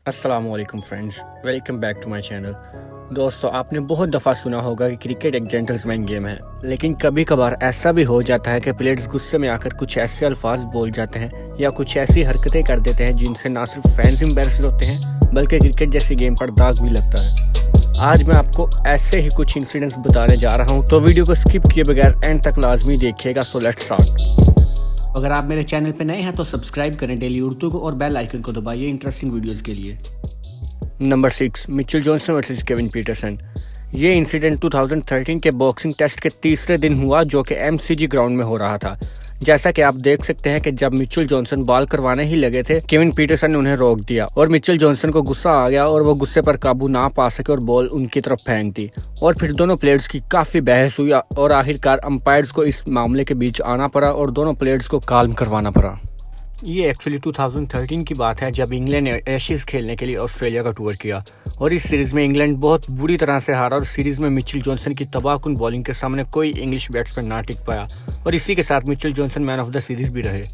अस्सलामुअलैकुम friends, welcome back to my channel. दोस्तों, आपने बहुत दफ़ा सुना होगा कि क्रिकेट एक जेंटलमैन गेम है, लेकिन कभी कभार ऐसा भी हो जाता है कि प्लेयर्स गुस्से में आकर कुछ ऐसे अल्फाज बोल जाते हैं या कुछ ऐसी हरकतें कर देते हैं जिनसे ना सिर्फ फैंस एम्बैरेस्ड होते हैं बल्कि क्रिकेट जैसी गेम पर दाग भी लगता है। आज मैं आपको ऐसे ही कुछ इंसिडेंट्स बताने जा रहा हूँ, तो वीडियो को स्किप किए बगैर एंड तक लाजमी देखिएगा। So let's start. अगर आप मेरे चैनल पर नए हैं तो सब्सक्राइब करें डेली उर्दू को और बेल आइकन को दबाइए इंटरेस्टिंग वीडियोस के लिए। Number 6, Mitchell Johnson versus Kevin Pietersen. ये इंसिडेंट 2013 के बॉक्सिंग टेस्ट के तीसरे दिन हुआ, जो कि एमसीजी ग्राउंड में हो रहा था। जैसा कि आप देख सकते हैं कि जब मिचेल जॉनसन बॉल करवाने ही लगे थे, केविन पीटरसन ने उन्हें रोक दिया और मिचेल जॉनसन को गुस्सा आ गया और वो गुस्से पर काबू ना पा सके और बॉल उनकी तरफ फेंक दी। और फिर दोनों प्लेयर्स की काफ़ी बहस हुई और आखिरकार अंपायर्स को इस मामले के बीच आना पड़ा और दोनों प्लेयर्स को काल्म करवाना पड़ा। ये एक्चुअली 2013 की बात है, जब इंग्लैंड ने एशेज खेलने के लिए ऑस्ट्रेलिया का टूर किया और इस सीरीज़ में इंग्लैंड बहुत बुरी तरह से हारा और सीरीज़ में मिचेल जॉनसन की तबाहकुन बॉलिंग के सामने कोई इंग्लिश बैट्समैन ना टिक पाया और इसी के साथ Mitchell Johnson man of the series भी रहे।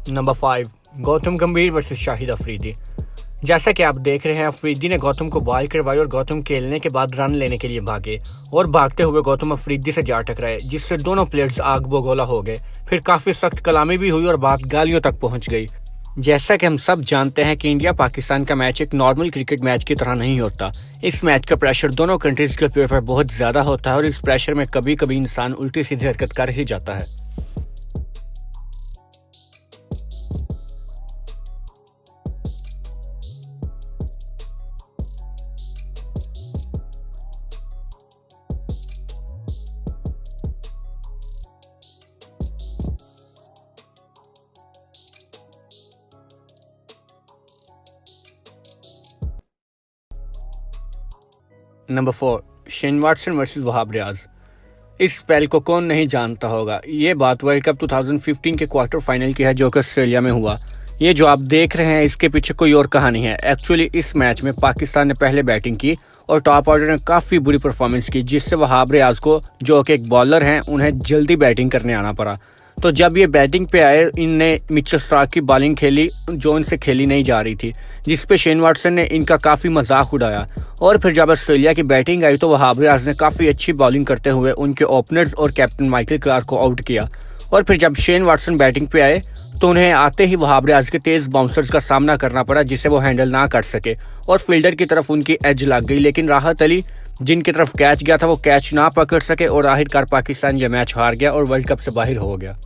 नंबर 5, गौतम गंभीर वर्सेस शाहिद अफरीदी। जैसा कि आप देख रहे हैं, अफरीदी ने गौतम को बॉल करवाई और गौतम खेलने के बाद रन लेने के लिए भागे और भागते हुए गौतम अफरीदी से जा टकराए, जिससे दोनों प्लेयर्स आग बगोला हो गए। फिर काफ़ी सख्त कलामी भी हुई और बात गालियों तक पहुंच गई। जैसा कि हम सब जानते हैं कि इंडिया पाकिस्तान का मैच एक नॉर्मल क्रिकेट मैच की तरह नहीं होता। इस मैच का प्रेशर दोनों कंट्रीज के प्लेयर पर बहुत ज़्यादा होता है और इस प्रेशर में कभी कभी इंसान उल्टी सीधी हरकत कर ही जाता है। Number 4, Shane Watson versus Wahab Riaz. इस स्पेल को कौन नहीं जानता होगा। ये बात वर्ल्ड कप 2015 के क्वार्टर फाइनल की है, जो कि ऑस्ट्रेलिया में हुआ। ये जो आप देख रहे हैं, इसके पीछे कोई और कहानी है। एक्चुअली इस मैच में पाकिस्तान ने पहले बैटिंग की और टॉप ऑर्डर ने काफ़ी बुरी परफॉर्मेंस की, जिससे वहाब रियाज को, जो कि एक बॉलर हैं, उन्हें जल्दी बैटिंग करने आना पड़ा। तो जब ये बैटिंग पे आए, इनने मिचेल स्टार्क की बॉलिंग खेली जो इनसे खेली नहीं जा रही थी, जिस पे शेन वाटसन ने इनका काफ़ी मजाक उड़ाया। और फिर जब ऑस्ट्रेलिया की बैटिंग आई तो वहाब रियाज ने काफ़ी अच्छी बॉलिंग करते हुए उनके ओपनर्स और कैप्टन माइकल क्लार्क को आउट किया। और फिर जब शेन वाटसन बैटिंग पे आए तो उन्हें आते ही वहाब रियाज के तेज़ बाउंसर्स का सामना करना पड़ा, जिसे वो हैंडल ना कर सके और फील्डर की तरफ उनकी एज लग गई। लेकिन राहत अली, जिनकी तरफ कैच गया था, वो कैच ना पकड़ सके और आखिरकार पाकिस्तान यह मैच हार गया और वर्ल्ड कप से बाहर हो गया।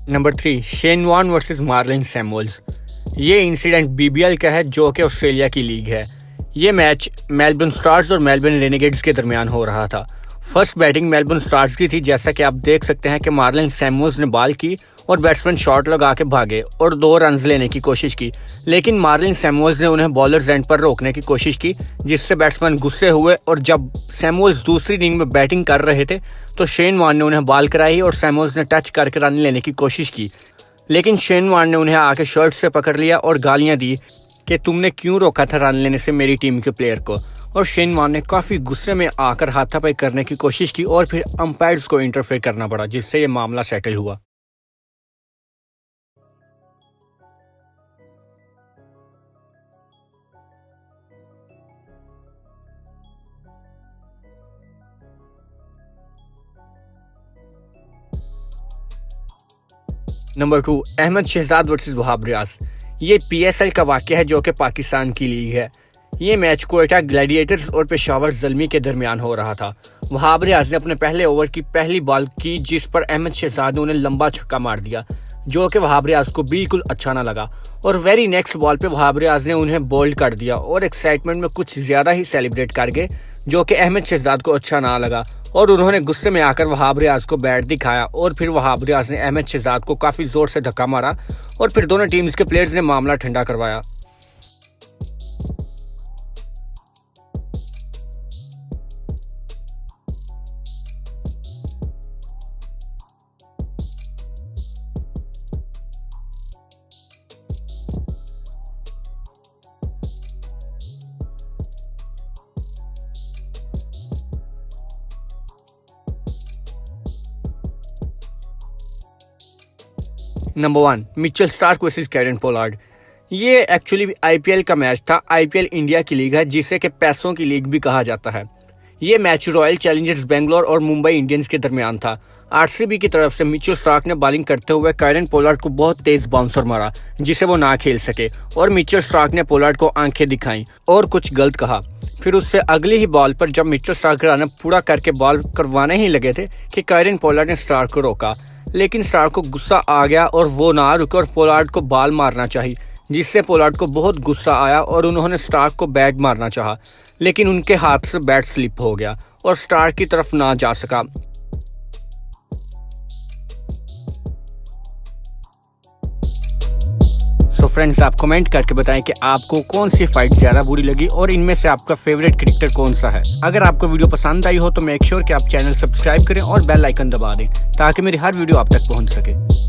Number 3, Shane Warne versus Marlon Samuels. ये इंसिडेंट बीबीएल का है, जो कि ऑस्ट्रेलिया की लीग है। ये मैच मेलबर्न स्टार्स और मेलबर्न रेनेगेड्स के दरमियान हो रहा था। फर्स्ट बैटिंग मेलबर्न स्टार्स की थी। जैसा कि आप देख सकते हैं कि मार्लिन सैमुअल्स ने बॉल की और बैट्समैन शॉट लगा के भागे और 2 रन लेने की कोशिश की, लेकिन मार्लिन सैमुअल्स ने उन्हें बॉलर्स एंड पर रोकने की कोशिश की, जिससे बैट्समैन गुस्से हुए और जब सैमुअल्स दूसरी इनिंग में बैटिंग कर रहे थे तो शेन वॉर्न ने उन्हें बॉल कराई और सैमुअल्स ने टच करके रन लेने की कोशिश की, लेकिन शेन वॉर्न ने उन्हें आके शर्ट से पकड़ लिया और गालियां दी कि तुमने क्यों रोका था रन लेने से मेरी टीम के प्लेयर को। और शेन वॉर्न ने काफ़ी गुस्से में आकर हाथापाई करने की कोशिश की और फिर अंपायर्स को इंटरफेयर करना पड़ा, जिससे ये मामला सेटल हुआ। नंबर 2, अहमद शहजाद वर्सेस वहाब रियाज। ये PSL का वाकया है जो कि पाकिस्तान की लीग है। ये मैच क्वेटा ग्लैडिएटर्स और पेशावर ज़ल्मी के दरमियान हो रहा था। वहाब रियाज ने अपने पहले ओवर की पहली बॉल की, जिस पर अहमद शहजाद ने उन्हें लंबा छक्का मार दिया, जो कि वहाब रियाज को बिल्कुल अच्छा ना लगा। और वेरी नेक्स्ट बॉल पे वहाब रियाज ने उन्हें बोल्ड कर दिया और एक्साइटमेंट में कुछ ज़्यादा ही सेलिब्रेट कर गए, जो कि अहमद शहजाद को अच्छा ना लगा और उन्होंने गुस्से में आकर वहाब रियाज को बैट दिखाया और फिर वहाब रियाज ने अहमद शहजाद को काफ़ी ज़ोर से धक्का मारा और फिर दोनों टीम्स के प्लेयर्स ने मामला ठंडा करवाया। Number 1, Mitchell Starc versus Kieron Pollard. ये एक्चुअली IPL का मैच था। IPL इंडिया की लीग है, जिसे कि पैसों की लीग भी कहा जाता है। ये मैच रॉयल चैलेंजर्स बेंगलोर और मुंबई इंडियंस के दरमियान था। RCB की तरफ से मिचेल स्टार्क ने बॉलिंग करते हुए कैरन पोलार्ड को बहुत तेज बाउंसर मारा, जिसे वो ना खेल सके और मिचेल स्टार्क ने पोलार्ड को आंखें दिखाई और कुछ गलत कहा। फिर उससे अगली ही बॉल पर जब मिचेल स्टार्क रन पूरा करके बॉल करवाने ही लगे थे कि कैरन पोलार्ड ने स्टार्क को रोका, लेकिन स्टार्क को गुस्सा आ गया और वो ना रुके और पोलार्ड को बॉल मारना चाहिए, जिससे पोलार्ड को बहुत गुस्सा आया और उन्होंने स्टार्क को बैट मारना चाहा, लेकिन उनके हाथ से बैट स्लिप हो गया और स्टार्क की तरफ ना जा सका। सो फ्रेंड्स, आप कमेंट करके बताएं कि आपको कौन सी फाइट ज़्यादा बुरी लगी और इनमें से आपका फेवरेट क्रिकेटर कौन सा है। अगर आपको वीडियो पसंद आई हो तो मेक श्योर कि आप चैनल सब्सक्राइब करें और बेल आइकन दबा दें, ताकि मेरी हर वीडियो आप तक पहुंच सके।